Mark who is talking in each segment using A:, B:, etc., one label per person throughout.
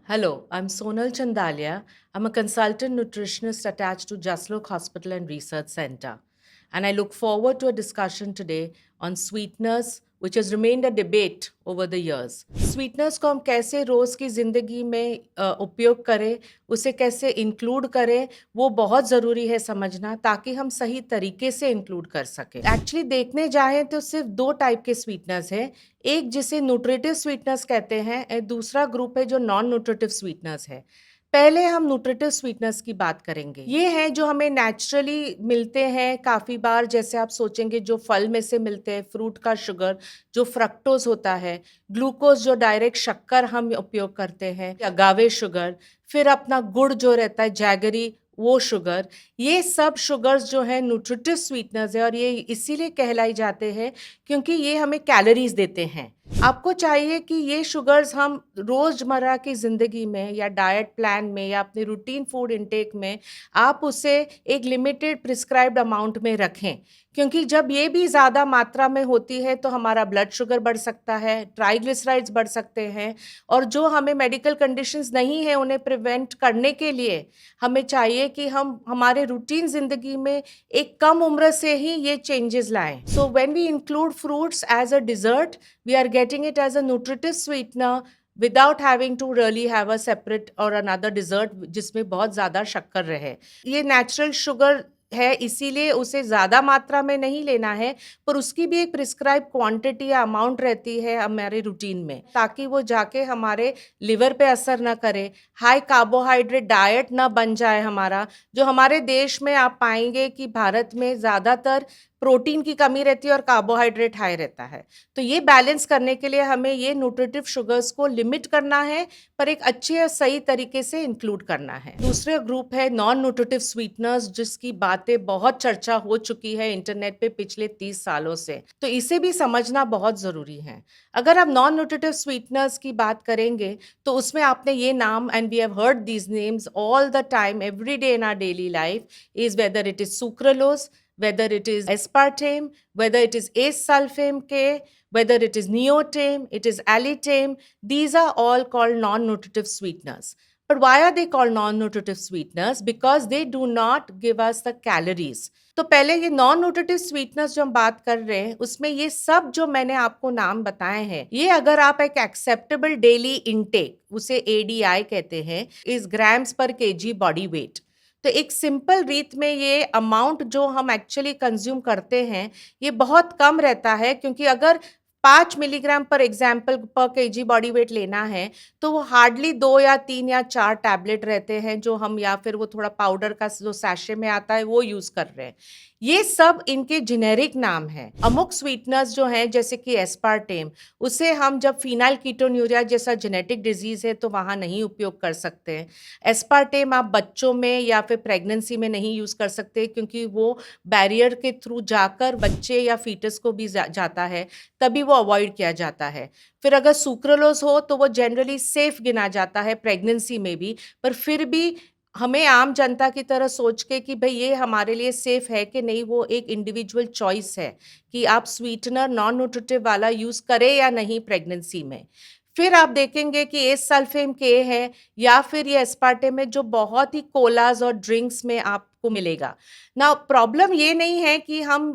A: Hello, I'm Sonal Chandalia. I'm a consultant nutritionist attached to Jaslok Hospital and Research Center. And I look forward to a discussion today on sweeteners, which has remained a debate over the years. Sweeteners को हम कैसे रोज की जिंदगी में उपयोग करें, उसे कैसे इंक्लूड करें, वो बहुत ज़रूरी है समझना ताकि हम सही तरीके से इंक्लूड कर सकें। एक्चुअली देखने जाएं तो सिर्फ दो टाइप के स्वीटनर्स हैं। एक जिसे न्यूट्रिटिव स्वीटनर्स कहते हैं और दूसरा ग्रुप है जो नॉन न्यूट्रिटिव स्वीटनर्स है। पहले हम न्यूट्रिटिव स्वीटनर्स की बात करेंगे। ये हैं जो हमें नेचुरली मिलते हैं काफ़ी बार, जैसे आप सोचेंगे जो फल में से मिलते हैं, फ्रूट का शुगर जो फ्रक्टोज होता है, ग्लूकोज जो डायरेक्ट शक्कर हम उपयोग करते हैं, अगावे शुगर, फिर अपना गुड़ जो रहता है जैगरी वो शुगर, ये सब शुगर्स जो है न्यूट्रिटिव स्वीटनर्स है और ये इसीलिए कहलाई जाते हैं क्योंकि ये हमें कैलोरीज देते हैं। आपको चाहिए कि ये शुगर्स हम रोज़मर्रा की ज़िंदगी में या डाइट प्लान में या अपने रूटीन फूड इनटेक में आप उसे एक लिमिटेड प्रिस्क्राइब्ड अमाउंट में रखें, क्योंकि जब ये भी ज़्यादा मात्रा में होती है तो हमारा ब्लड शुगर बढ़ सकता है, ट्राइग्लिसराइड्स बढ़ सकते हैं और जो हमें मेडिकल कंडीशंस नहीं है उन्हें प्रिवेंट करने के लिए हमें चाहिए कि हम हमारे रूटीन ज़िंदगी में एक कम उम्र से ही ये चेंजेस लाएं। So when we include fruits as a dessert, we are getting it as a nutritive sweetener without having to really have a separate or another dessert जिसमें बहुत ज़्यादा शक्कर रहे। ये नेचुरल शुगर है इसीलिए उसे ज़्यादा मात्रा में नहीं लेना है, पर उसकी भी एक प्रिस्क्राइब क्वांटिटी या अमाउंट रहती है हमारे रूटीन में, ताकि वो जाके हमारे लिवर पे असर ना करे, हाई कार्बोहाइड्रेट डाइट ना बन जाए हमारा। जो हमारे देश में आप पाएंगे कि भारत में ज़्यादातर प्रोटीन की कमी रहती है और कार्बोहाइड्रेट हाई रहता है। तो ये बैलेंस करने के लिए हमें ये न्यूट्रिटिव शुगर्स को लिमिट करना है, पर एक अच्छे और सही तरीके से इंक्लूड करना है। दूसरा ग्रुप है नॉन न्यूट्रिटिव स्वीटनर्स, जिसकी बातें बहुत चर्चा हो चुकी है इंटरनेट पे पिछले 30 सालों से, तो इसे भी समझना बहुत ज़रूरी है। अगर आप नॉन न्यूट्रिटिव स्वीटनर्स की बात करेंगे तो उसमें आपने ये नाम, and we have heard these names all the time every day in our daily life, is whether it is sucralose, whether it is aspartame, whether it is ace-sulfame K, whether it is neotame, it is alitame, these are all called non-nutritive sweeteners. But why are they called non-nutritive sweeteners? Because they do not give us the calories. तो पहले ये non nutritive sweeteners जो हम बात कर रहे हैं उसमें ये सब जो मैंने आपको नाम बताए हैं, ये अगर आप एक एक्सेप्टेबल डेली इनटेक, उसे ADI कहते हैं, इज ग्राम्स पर केजी बॉडी वेट, तो एक सिंपल रीत में ये अमाउंट जो हम एक्चुअली कंज्यूम करते हैं ये बहुत कम रहता है, क्योंकि अगर 5 मिलीग्राम पर एग्जाम्पल पर केजी बॉडी वेट लेना है तो वो हार्डली 2 या 3 या 4 टैबलेट रहते हैं जो हम, या फिर वो थोड़ा पाउडर का जो सैशे में आता है वो यूज़ कर रहे हैं। ये सब इनके जेनेरिक नाम हैं। अमुक स्वीटनर्स जो हैं जैसे कि एस्पार्टेम, उसे हम जब फिनाइल कीटोन्यूरिया जैसा जेनेटिक डिजीज़ है तो वहाँ नहीं उपयोग कर सकते हैं। एस्पार्टेम आप बच्चों में या फिर प्रेगनेंसी में नहीं यूज़ कर सकते, क्योंकि वो बैरियर के थ्रू जाकर बच्चे या फीटस को भी जाता है, तभी वो अवॉइड किया जाता है। फिर अगर सुक्रोलोज हो तो वो जनरली सेफ गिना जाता है प्रेगनेंसी में भी, पर फिर भी हमें आम जनता की तरह सोच के कि भाई ये हमारे लिए सेफ है कि नहीं, वो एक इंडिविजुअल चॉइस है कि आप स्वीटनर नॉन न्यूट्रिटिव वाला यूज़ करें या नहीं प्रेगनेंसी में। फिर आप देखेंगे कि एस सल्फेम के है या फिर ये एस्पार्टेम है जो बहुत ही कोलाज और ड्रिंक्स में आपको मिलेगा ना। प्रॉब्लम ये नहीं है कि हम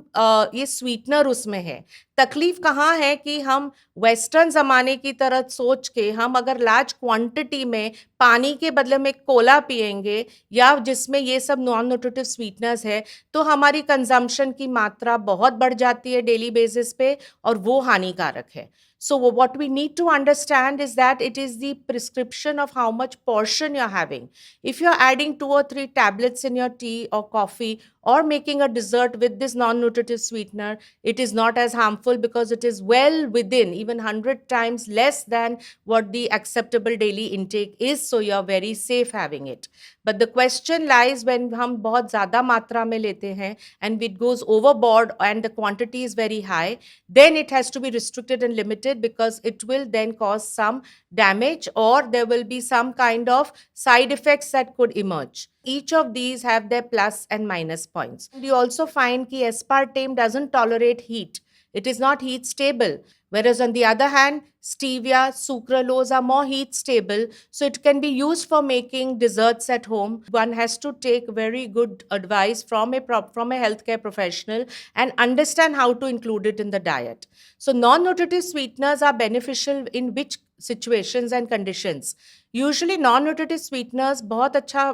A: ये स्वीटनर उसमें है, तकलीफ कहाँ है कि हम वेस्टर्न ज़माने की तरह सोच के हम अगर लार्ज क्वांटिटी में पानी के बदले में कोला पिएंगे या जिसमें ये सब नॉन न्यूट्रिटिव स्वीटनर्स है, तो हमारी कंजम्पशन की मात्रा बहुत बढ़ जाती है डेली बेसिस पे और वो हानिकारक है। So what we need to understand is that it is the prescription of how much portion you're having. If you're adding 2 or 3 tablets in your tea or coffee or making a dessert with this non-nutritive sweetener, it is not as harmful because it is well within, even 100 times less than what the acceptable daily intake is. So you're very safe having it. But the question lies when हम बहुत ज़्यादा मात्रा में लेते हैं and it goes overboard and the quantity is very high, then it has to be restricted and limited because it will then cause some damage or there will be some kind of side effects that could emerge. Each of these have their plus and minus points. And you also find that aspartame doesn't tolerate heat. It is not heat stable. Whereas on the other hand, stevia, sucralose are more heat stable. So it can be used for making desserts at home. One has to take very good advice from from a healthcare professional and understand how to include it in the diet. So non-nutritive sweeteners are beneficial in which situations and conditions? Usually non nutritive sweeteners बहुत अच्छा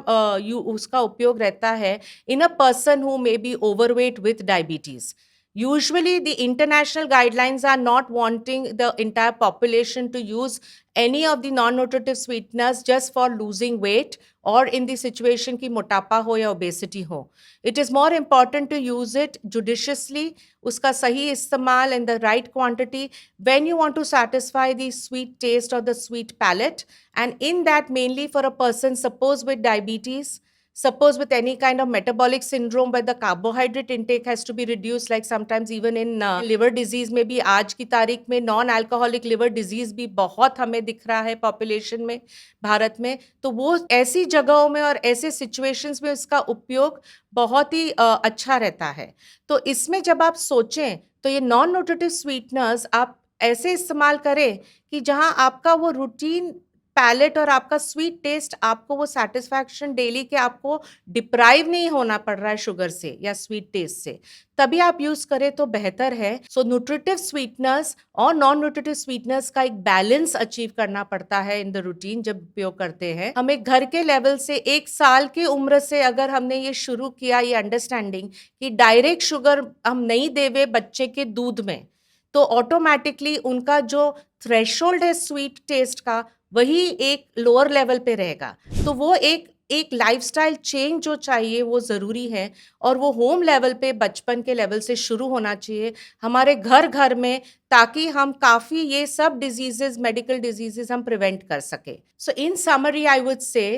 A: उसका उपयोग रहता है in a person who may be overweight with diabetes. Usually, the international guidelines are not wanting the entire population to use any of the non-nutritive sweeteners just for losing weight or in the situation ki motapa ho ya obesity ho. It is more important to use it judiciously, uska sahi istemal in the right quantity when you want to satisfy the sweet taste or the sweet palate. And in that, mainly for a person, suppose with diabetes, suppose with any kind of metabolic syndrome where the carbohydrate intake has to be reduced, like sometimes even in liver disease में भी आज की तारीख में non alcoholic liver disease भी बहुत हमें दिख रहा है पॉपुलेशन में भारत में. तो वो ऐसी जगहों में और ऐसे सिचुएशंस में उसका उपयोग बहुत ही अच्छा रहता है. तो इसमें जब आप सोचें तो ये नॉन न्यूट्रिटिव स्वीटनर्स आप ऐसे इस्तेमाल करें कि जहां आपका वो रूटीन पैलेट और आपका स्वीट टेस्ट, आपको वो सेटिस्फैक्शन डेली के आपको डिप्राइव नहीं होना पड़ रहा है शुगर से या स्वीट टेस्ट से, तभी आप यूज करें तो बेहतर है. सो न्यूट्रिटिव स्वीटनर्स और नॉन न्यूट्रिटिव स्वीटनर्स का एक बैलेंस अचीव करना पड़ता है इन द रूटीन जब उपयोग करते हैं. हमें घर के लेवल से 1 साल की उम्र से अगर हमने ये शुरू किया, ये अंडरस्टैंडिंग कि डायरेक्ट शुगर हम नहीं देवे बच्चे के दूध में, तो ऑटोमेटिकली उनका जो थ्रेशोल्ड है स्वीट टेस्ट का वही एक लोअर लेवल पे रहेगा. तो वो एक लाइफस्टाइल चेंज जो चाहिए वो ज़रूरी है और वो होम लेवल पे बचपन के लेवल से शुरू होना चाहिए हमारे घर घर में, ताकि हम काफ़ी ये सब डिजीजेस, मेडिकल डिजीजेस हम प्रिवेंट कर सके. So in summary I would say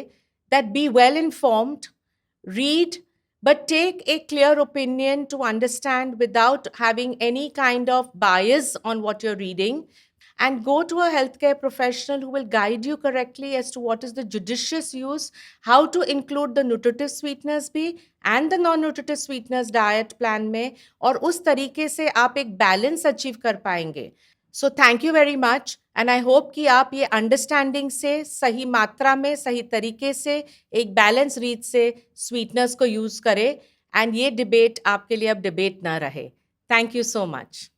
A: that be well informed, read, but take a clear opinion to understand without having any kind of bias on what you're reading, and go to a healthcare professional who will guide you correctly as to what is the judicious use, how to include the nutritive sweeteners भी and the non-nutritive sweeteners diet plan में, और उस तरीके से आप एक balance achieve कर पाएंगे. So thank you very much and I hope कि आप ये अंडरस्टैंडिंग से सही मात्रा में, सही तरीके से, एक बैलेंस रीत से स्वीटनर्स को यूज़ करें एंड ये डिबेट आपके लिए अब डिबेट ना रहे. Thank you so much.